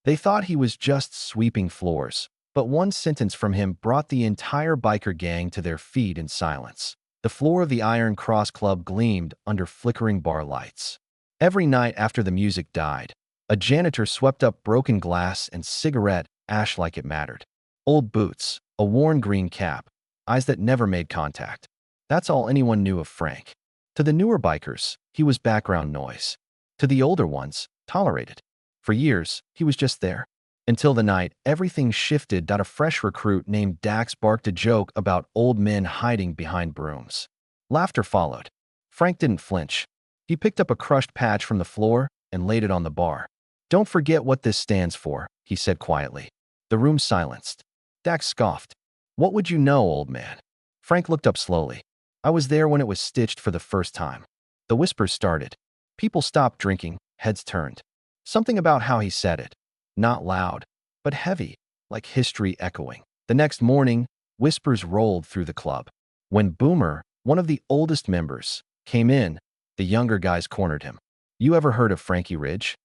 They thought he was just sweeping floors, but one sentence from him brought the entire biker gang to their feet in silence. The floor of the Iron Cross Club gleamed under flickering bar lights. Every night after the music died, a janitor swept up broken glass and cigarette ash like it mattered. Old boots, a worn green cap, eyes that never made contact. That's all anyone knew of Frank. To the newer bikers, he was background noise. To the older ones, tolerated. For years, he was just there. Until the night everything shifted. A fresh recruit named Dax barked a joke about old men hiding behind brooms. Laughter followed. Frank didn't flinch. He picked up a crushed patch from the floor and laid it on the bar. "Don't forget what this stands for," he said quietly. The room silenced. Dax scoffed. "What would you know, old man?" Frank looked up slowly. "I was there when it was stitched for the first time." The whispers started. People stopped drinking, heads turned. Something about how he said it. Not loud, but heavy, like history echoing. The next morning, whispers rolled through the club. When Boomer, one of the oldest members, came in, the younger guys cornered him. "You ever heard of Frankie Ridge?"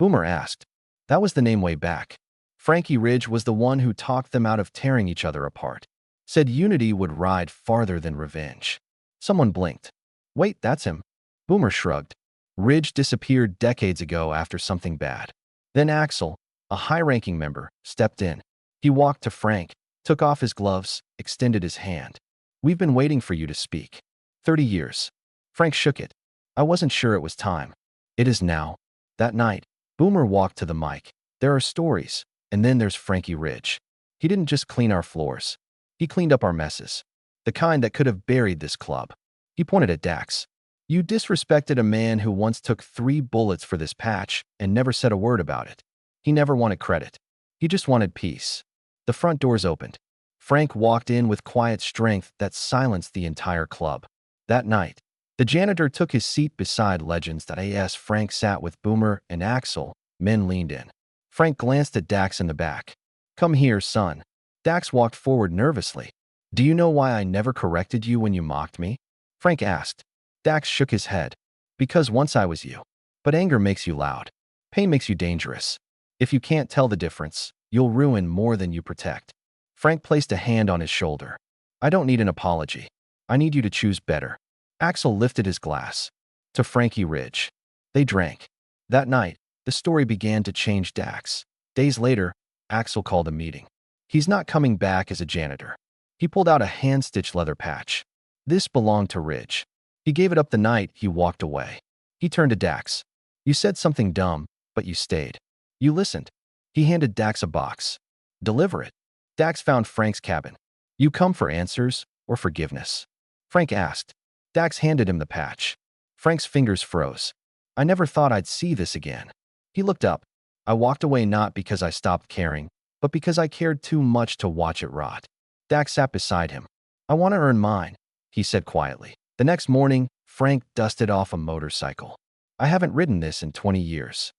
Boomer asked. That was the name way back. Frankie Ridge was the one who talked them out of tearing each other apart. Said unity would ride farther than revenge. Someone blinked. "Wait, that's him." Boomer shrugged. "Ridge disappeared decades ago after something bad." Then Axel, a high-ranking member, stepped in. He walked to Frank, took off his gloves, extended his hand. "We've been waiting for you to speak. 30 years. Frank shook it. "I wasn't sure it was time." "It is now." That night, Boomer walked to the mic. "There are stories, and then there's Frankie Ridge. He didn't just clean our floors. He cleaned up our messes. The kind that could have buried this club." He pointed at Dax. "You disrespected a man who once took 3 bullets for this patch and never said a word about it. He never wanted credit. He just wanted peace." The front doors opened. Frank walked in with quiet strength that silenced the entire club. That night, the janitor took his seat beside Legends. As Frank sat with Boomer and Axel, men leaned in. Frank glanced at Dax in the back. "Come here, son." Dax walked forward nervously. "Do you know why I never corrected you when you mocked me?" Frank asked. Dax shook his head. "Because once I was you. But anger makes you loud. Pain makes you dangerous. If you can't tell the difference, you'll ruin more than you protect." Frank placed a hand on his shoulder. "I don't need an apology. I need you to choose better." Axel lifted his glass. To Frankie Ridge. They drank. That night, the story began to change Dax. Days later, Axel called a meeting. He's not coming back as a janitor. He pulled out a hand-stitched leather patch. This belonged to Ridge. He gave it up the night he walked away. He turned to Dax. "You said something dumb, but you stayed. You listened." He handed Dax a box. "Deliver it." Dax found Frank's cabin. "You come for answers or forgiveness?" Frank asked. Dax handed him the patch. Frank's fingers froze. "I never thought I'd see this again." He looked up. "I walked away not because I stopped caring, but because I cared too much to watch it rot." Dax sat beside him. "I want to earn mine," he said quietly. The next morning, Frank dusted off a motorcycle. "I haven't ridden this in 20 years."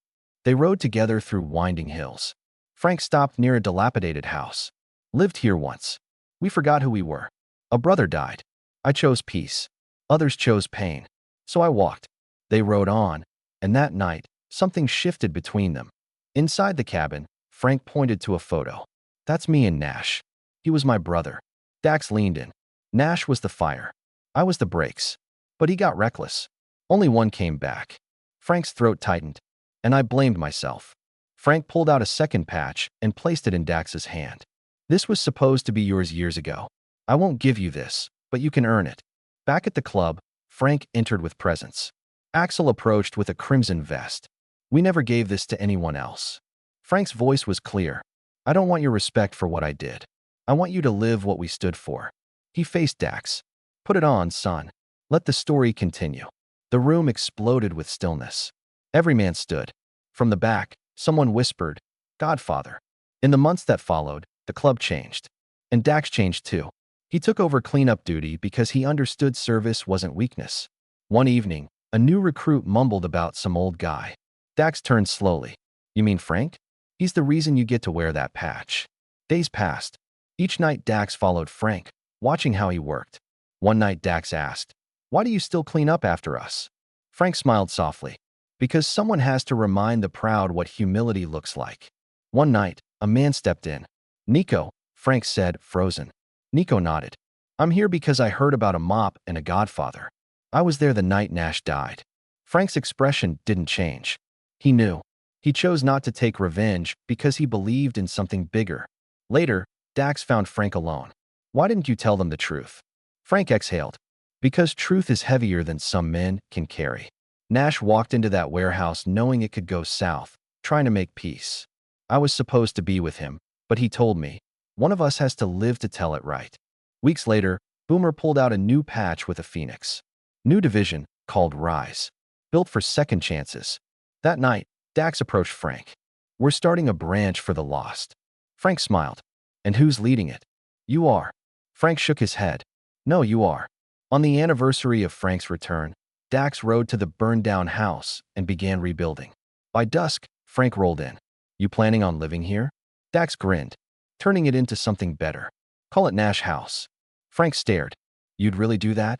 They rode together through winding hills. Frank stopped near a dilapidated house. "Lived here once. We forgot who we were. A brother died. I chose peace. Others chose pain. So I walked." They rode on, and that night, something shifted between them. Inside the cabin, Frank pointed to a photo. "That's me and Nash. He was my brother." Dax leaned in. "Nash was the fire. I was the brakes. But he got reckless. Only one came back." Frank's throat tightened. "And I blamed myself." Frank pulled out a second patch and placed it in Dax's hand. "This was supposed to be yours years ago. I won't give you this, but you can earn it." Back at the club, Frank entered with presents. Axel approached with a crimson vest. "We never gave this to anyone else." Frank's voice was clear. "I don't want your respect for what I did. I want you to live what we stood for." He faced Dax. "Put it on, son. Let the story continue." The room exploded with stillness. Every man stood. From the back, someone whispered, "Godfather." In the months that followed, the club changed. And Dax changed too. He took over cleanup duty because he understood service wasn't weakness. One evening, a new recruit mumbled about some old guy. Dax turned slowly. "You mean Frank? He's the reason you get to wear that patch." Days passed. Each night Dax followed Frank, watching how he worked. One night Dax asked, "Why do you still clean up after us?" Frank smiled softly. "Because someone has to remind the proud what humility looks like." One night, a man stepped in. "Nico," Frank said, frozen. Nico nodded. "I'm here because I heard about a mop and a godfather. I was there the night Nash died." Frank's expression didn't change. He knew. He chose not to take revenge because he believed in something bigger. Later, Dax found Frank alone. "Why didn't you tell them the truth?" Frank exhaled. "Because truth is heavier than some men can carry." Nash walked into that warehouse knowing it could go south, trying to make peace. "I was supposed to be with him, but he told me, one of us has to live to tell it right." Weeks later, Boomer pulled out a new patch with a phoenix. New division, called Rise. Built for second chances. That night, Dax approached Frank. "We're starting a branch for the lost." Frank smiled. "And who's leading it?" "You are." Frank shook his head. "No, you are." On the anniversary of Frank's return, Dax rode to the burned-down house and began rebuilding. By dusk, Frank rolled in. "You planning on living here?" Dax grinned. "Turning it into something better. Call it Nash House." Frank stared. "You'd really do that?"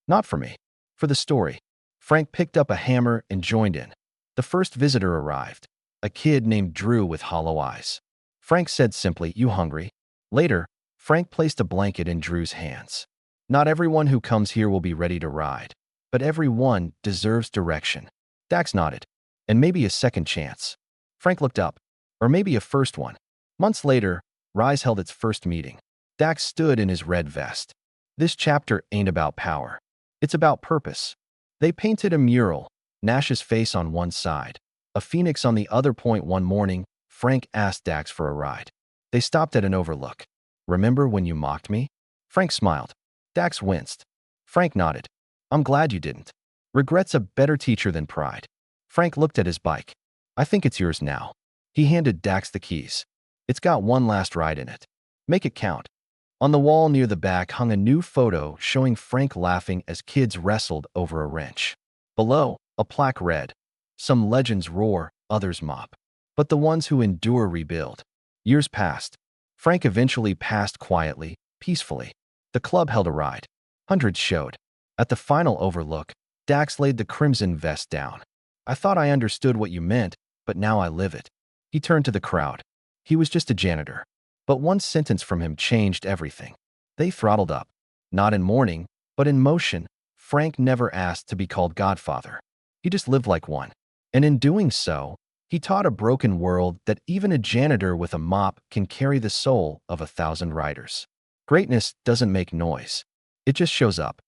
"Not for me. For the story." Frank picked up a hammer and joined in. The first visitor arrived. A kid named Drew with hollow eyes. Frank said simply, "You hungry?" Later, Frank placed a blanket in Drew's hands. "Not everyone who comes here will be ready to ride, but everyone deserves direction." Dax nodded. "And maybe a second chance." Frank looked up. "Or maybe a first one." Months later, Rise held its first meeting. Dax stood in his red vest. "This chapter ain't about power. It's about purpose." They painted a mural, Nash's face on one side, a phoenix on the other. One morning, Frank asked Dax for a ride. They stopped at an overlook. "Remember when you mocked me?" Frank smiled. Dax winced. Frank nodded. "I'm glad you didn't. Regret's a better teacher than pride." Frank looked at his bike. "I think it's yours now." He handed Dax the keys. "It's got one last ride in it. Make it count." On the wall near the back hung a new photo showing Frank laughing as kids wrestled over a wrench. Below, a plaque read, "Some legends roar, others mop. But the ones who endure rebuild." Years passed. Frank eventually passed quietly, peacefully. The club held a ride. Hundreds showed. At the final overlook, Dax laid the crimson vest down. "I thought I understood what you meant, but now I live it." He turned to the crowd. He was just a janitor. But one sentence from him changed everything. They throttled up. Not in mourning, but in motion. Frank never asked to be called Godfather. He just lived like one. And in doing so, he taught a broken world that even a janitor with a mop can carry the soul of 1,000 riders. Greatness doesn't make noise. It just shows up.